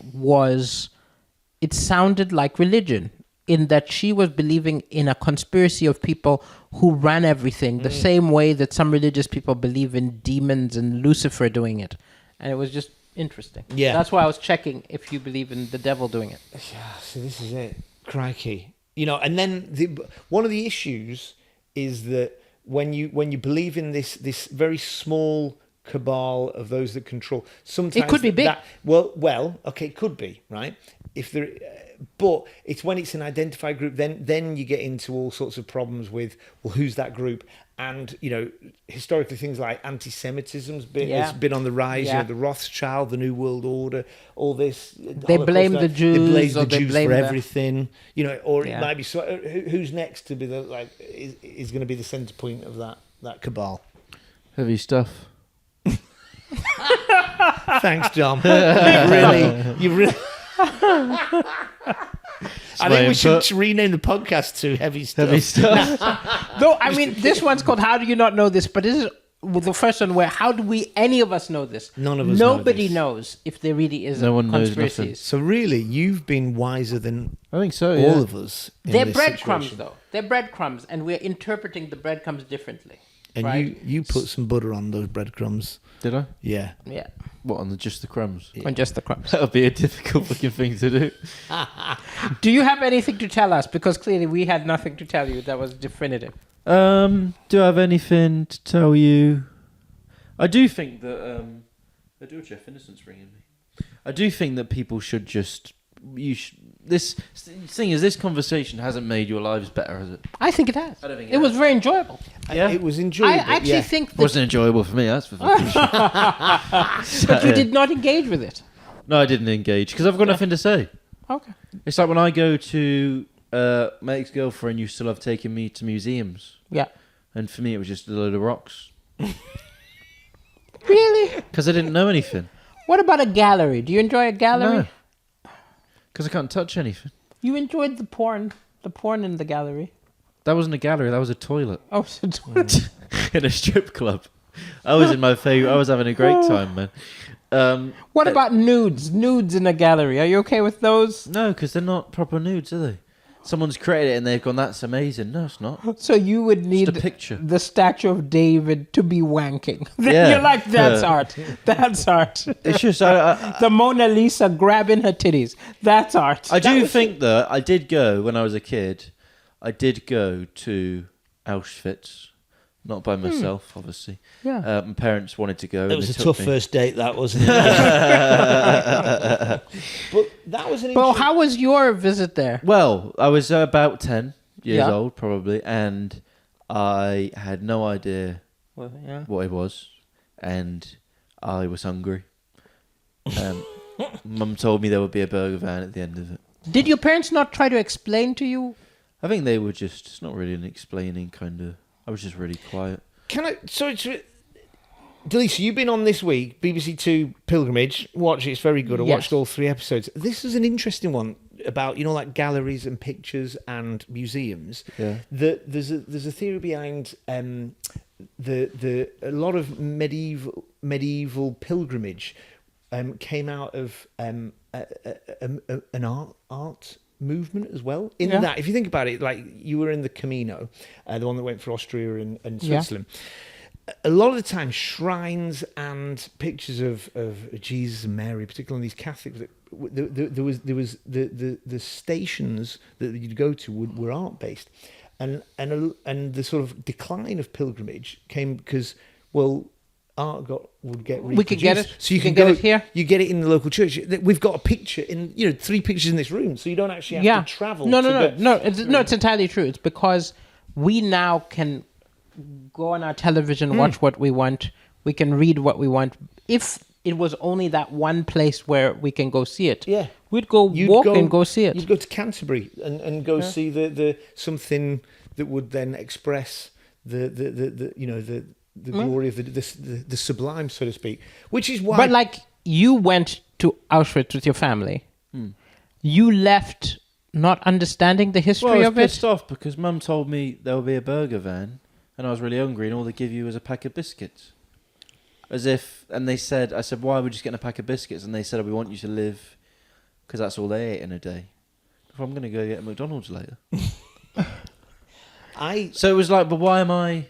sounded like religion, in that she was believing in a conspiracy of people who ran everything, the same way that some religious people believe in demons and Lucifer doing it. And it was just interesting. Yeah. That's why I was checking if you believe in the devil doing it. Yeah, so this is it. Crikey. And then one of the issues is that when you believe in this very small cabal of those that control, sometimes It could be big. Okay, it could be, right? If there, but it's when it's an identified group, then you get into all sorts of problems with, well, who's that group? And historically, things like anti-Semitism's has been on the rise. Yeah. The Rothschild, the New World Order, all this. They blame the Jews, They blame or the they Jews blame for the- everything. Or Yeah. it might be who's next to be is going to be the centre point of that cabal. Heavy stuff. Thanks, John. You really. I think we should rename the podcast to Heavy Stuff. Heavy stuff. No, I mean, this one's called How Do You Not Know This? But this is the first one where how do any of us know this? None of us know Nobody this. knows if there really is No one knows conspiracies. So really, you've been wiser than I think so, all of us. In They're this breadcrumbs, situation. though. They're breadcrumbs, and we're interpreting the breadcrumbs differently. And Right. you put some butter on those breadcrumbs. Did I? Yeah. Yeah. What, on just the crumbs? On just the crumbs. That would be a difficult fucking thing to do. Do you have anything to tell us? Because clearly we had nothing to tell you that was definitive. Do I have anything to tell you? I do think that I do, Jeff Innocent's ringing me. I do think that people should just this thing is, this conversation hasn't made your lives better, has it? I think it has. I don't think it was very enjoyable. Yeah. It was enjoyable. I actually think It that wasn't enjoyable for me, that's for fucking sure. but you did not engage with it. No, I didn't engage because I've got nothing to say. Okay. It's like when I go to my ex-girlfriend used to love taking me to museums, Yeah. and for me it was just a load of rocks Really? because I didn't know anything. What about a gallery? Do you enjoy a gallery? No, because I can't touch anything. You enjoyed the porn in the gallery. That wasn't a gallery. That was a toilet Oh, so in a strip club. I was in my favorite. I was having a great time, man. what about nudes? Nudes in a gallery. Are you okay with those? No, because they're not proper nudes, are they? Someone's created it and they've gone, that's amazing. No, it's not. So you would need a picture. the statue of David to be wanking. Yeah. You're like, that's Yeah. art. That's art. It's just, The Mona Lisa grabbing her titties. That's art. I do think that I did go, when I was a kid, I did go to Auschwitz. Not by myself, obviously. Yeah. My parents wanted to go. It and was they a took tough me. first date, that wasn't it? But that was an Well, interesting... how was your visit there? Well, I was about 10 years Yeah. old, probably, and I had no idea Well, yeah. what it was, and I was hungry. Mum told me there would be a burger van at the end of it. Did your parents not try to explain to you? I think they were just, it's not really an explaining kind of, I was just really quiet. Can I... Sorry to... Daliso, you've been on this week, BBC Two Pilgrimage. Watch it, it's very good. I Yes. watched all 3 episodes. This is an interesting one about, like galleries and pictures and museums. Yeah. There's a theory behind a lot of medieval pilgrimage came out of an art movement as well. In Yeah. that, if you think about it, like you were in the Camino, the one that went for Austria and Switzerland. A lot of the time, shrines and pictures of Jesus and Mary, particularly these Catholics, there was the stations that you'd go to were art based, and the sort of decline of pilgrimage came because art would get reproduced. We could get it. So you You can can go get it here? You get it in the local church. We've got a picture in 3 pictures in this room, so you don't actually have to travel. No. It's entirely true. It's because we now can go on our television, watch what we want. We can read what we want. If it was only that one place where we can go see it, Yeah. we'd go walk and go see it. You'd go to Canterbury and go see the something that would then express the glory of the sublime, so to speak. Which is why. But like you went to Auschwitz with your family, you left not understanding the history Well, I was of it. pissed off because Mum told me there would be a burger van, and I was really hungry, and all they give you is a pack of biscuits. And they said, I said, why are we just getting a pack of biscuits? And they said, we want you to live, because that's all they ate in a day. If I'm going to go get a McDonald's later. So it was like, but why am I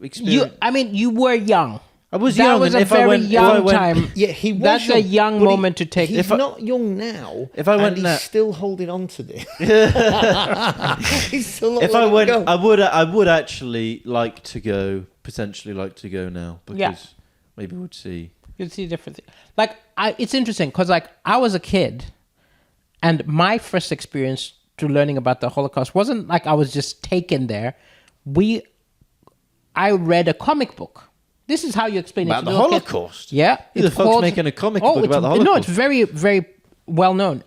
You were young. I was That young. was and a very young time. Yeah, he was. That's a young but moment to take. He's not young now. If I went and now- he's still holding on to this. He's still not. If I letting it went, go. I would actually potentially like to go now, because maybe we'd see. You'd see different things. Like, it's interesting because, like, I was a kid, and my first experience to learning about the Holocaust wasn't like I was just taken there. I read a comic book. This is how you explain About it the to little kids. Holocaust? Yeah. Who the fuck's making a comic book about the No, Holocaust? it's very, very well known.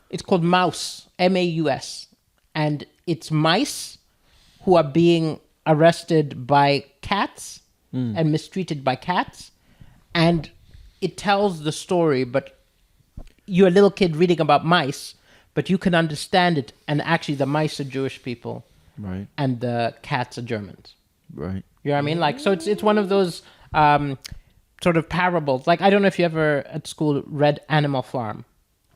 It's called Maus, M-A-U-S. And it's mice who are being arrested by cats and mistreated by cats. And it tells the story, but you're a little kid reading about mice, but you can understand it. And actually, the mice are Jewish people, Right. and the cats are Germans. Right. You know what I mean? Like, so it's one of those sort of parables. Like, I don't know if you ever at school read Animal Farm.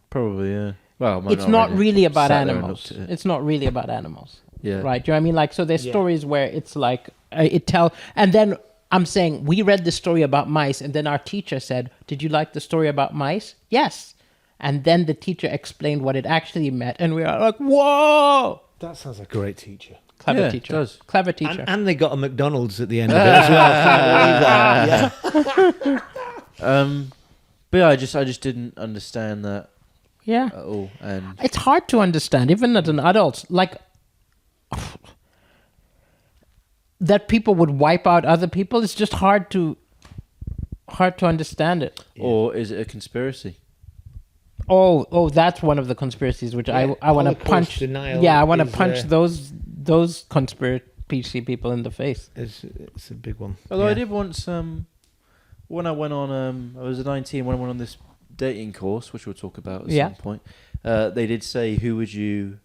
Probably, yeah. Well, I might It's not read it. really about Sat there and animals. looked at it. It's not really about animals. Yeah. Right? Do you know what I mean? Like, so there's Yeah. stories where it's like, and then I'm saying, we read the story about mice, and then our teacher said, did you like the story about mice? Yes. And then the teacher explained what it actually meant, and we are like, whoa! That sounds like a great teacher. Clever Yeah, it teacher. does. Clever teacher. And they got a McDonald's at the end of it as well. Can't believe that. Yeah. But yeah, I just didn't understand that Yeah. at all. And It's hard to understand, even as an adult. Like, that people would wipe out other people, it's just hard to understand it. or is it a conspiracy? Oh, that's one of the conspiracies which Yeah, I want to Holocaust punch. denial Yeah, I want to is, punch those conspiracy people in the face. It's a big one. Although I Yeah. did once, when I went on, I was 19 when I went on this dating course, which we'll talk about at Yeah. some point. They did say, who would you?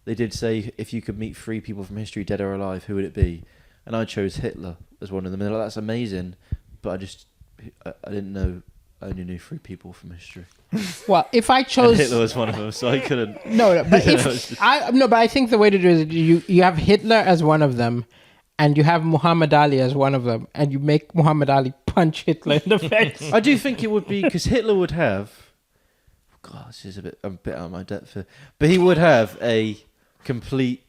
They did say, if you could meet 3 people from history, dead or alive, who would it be? And I chose Hitler as one of them. And they're like, that's amazing, but I didn't know. I only knew 3 people from history. Well, if I And chose Hitler was one of them, so I couldn't. no, but You know, if it's just- but I think the way to do it is you have Hitler as one of them, and you have Muhammad Ali as one of them, and you make Muhammad Ali punch Hitler in the face. I do think it would be because Hitler would have. God, this is I'm a bit out of my depth here, but he would have a complete.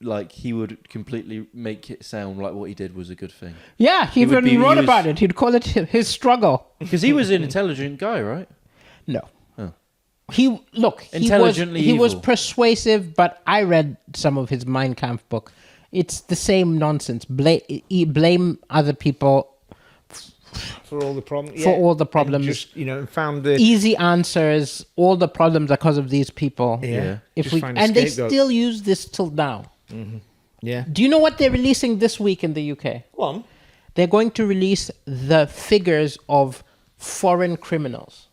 Like he would completely make it sound like what he did was a good thing Yeah, he would even wrote he was- about it. He'd call it his struggle. because he was an intelligent guy, right? No. Oh. He Intelligently he was evil. persuasive, but I read some of his Mein Kampf book. It's the same nonsense. Blame other people For all the problems. For all the problems. And just, found the... easy answers. All the problems are because of these people. Yeah. If Just find a and they scapegoat. still use this till now. Yeah. Do you know what they're releasing this week in the UK? Go on. They're going to release the figures of foreign criminals,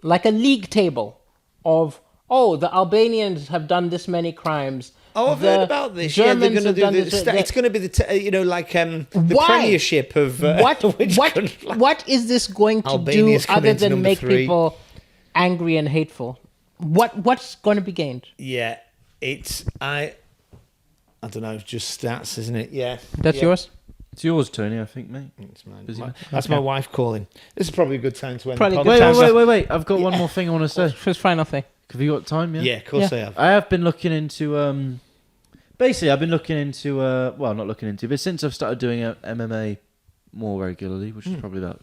like a league table of the Albanians have done this many crimes. Oh, I've the heard about this. Yeah, they're Germans going to have do done the... this, It's going to be the Why? Premiership of... What is this going to Albania's do come other into than number make 3. people angry and hateful? What's going to be gained? Yeah, it's... I don't know, just stats, isn't it? Yeah. That's Yeah. yours? It's yours, Tony. I think, mate. It's mine. Busy man. That's my wife calling. This is probably a good time to end Probably the good podcast. time. Wait! I've got one more thing I want to say. First final thing. Have you got time? Yeah. Yeah, of course Yeah. I have. I have been looking into. Basically, I've been looking into. Well, not looking into, but since I've started doing MMA more regularly, which is probably about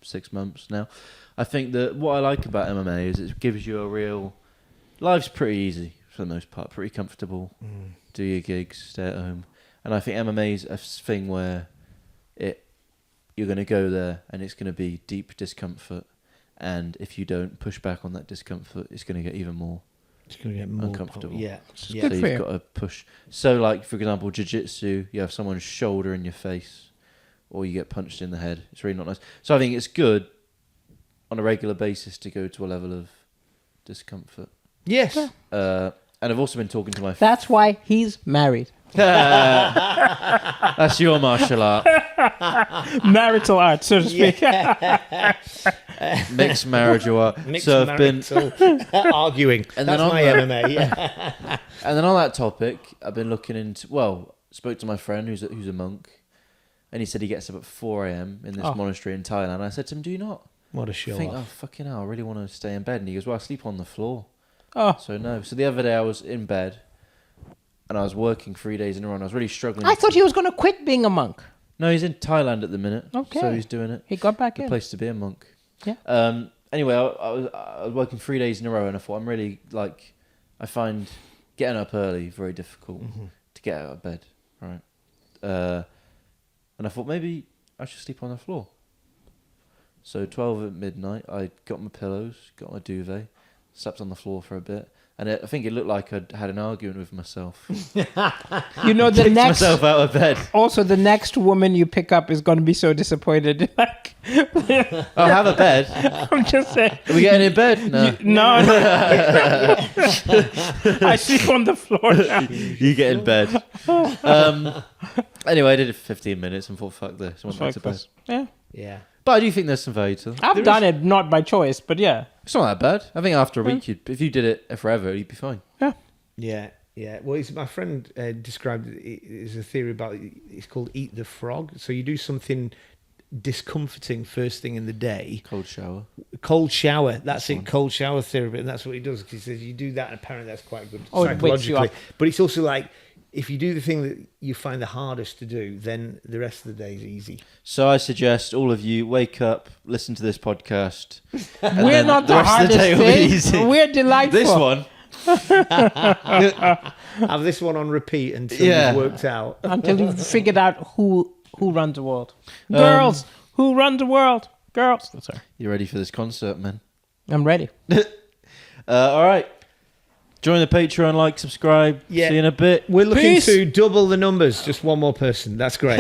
6 months now, I think that what I like about MMA is it gives you a real. Life's pretty easy for the most part, pretty comfortable. Do your gigs, stay at home, and I think MMA is a thing where you're going to go there and it's going to be deep discomfort, and if you don't push back on that discomfort, it's going to get even more. It's going to get more uncomfortable. Yeah. So Good for you've you. got to push. So, like for example, jiu-jitsu, you have someone's shoulder in your face, or you get punched in the head. It's really not nice. So I think it's good on a regular basis to go to a level of discomfort. Yes. And I've also been talking to my. That's why he's married. That's your martial art. Marital art, so to speak. Mixed marriage or Mixed so I've been. arguing. And That's then on my that- MMA. Yeah. And then on that topic, I've been looking into. Well, spoke to my friend who's a monk, and he said he gets up at 4 a.m. in this monastery in Thailand. And I said to him, "Do you not What a show think? off. Oh fucking hell! I really want to stay in bed." And he goes, "Well, I sleep on the floor." Oh, So no. So the other day I was in bed, and I was working 3 days in a row. And I was really struggling. I thought he was going to quit being a monk. No, he's in Thailand at the minute. Okay. So he's doing it. He got back The in. place to be a monk. Yeah. Anyway, I was working 3 days in a row, and I thought I find getting up early very difficult to get out of bed, right? And I thought maybe I should sleep on the floor. So 12 at midnight, I got my pillows, got my duvet, slept on the floor for a bit, and I think it looked like I'd had an argument with myself. You know, the Kicked next myself out of bed. also the next woman you pick up is going to be so disappointed. Like, I'll have a bed. I'm just saying. Are we getting in bed? No. No. I sleep on the floor now. You get in bed. Anyway, I did it for 15 minutes and thought, fuck this. I went back to bed. Yeah. Yeah. But I do think there's some value to it. I've done it not by choice, but yeah. It's not that bad. I think after a week, if you did it forever, you'd be fine. Yeah. Yeah, yeah. Well, my friend described it as a theory about it's called eat the frog. So you do something discomforting first thing in the day. Cold shower. Cold shower. That's it. Cold shower theory, and that's what he does. He says you do that, and apparently that's quite good Oh, it wakes you psychologically. up. But it's also like if you do the thing that you find the hardest to do, then the rest of the day is easy. So I suggest all of you wake up, listen to this podcast. and We're then not the rest of hardest day will be thing. easy. We're delightful. This one. Have this one on repeat until Yeah. you've worked out. Until you've figured out who runs the world. Girls, who run the world? Girls. Oh, sorry. You ready for this concert, man? I'm ready. All right. Join the Patreon, like, subscribe. Yeah. See you in a bit. We're looking Peace. to double the numbers. Just one more person. That's great.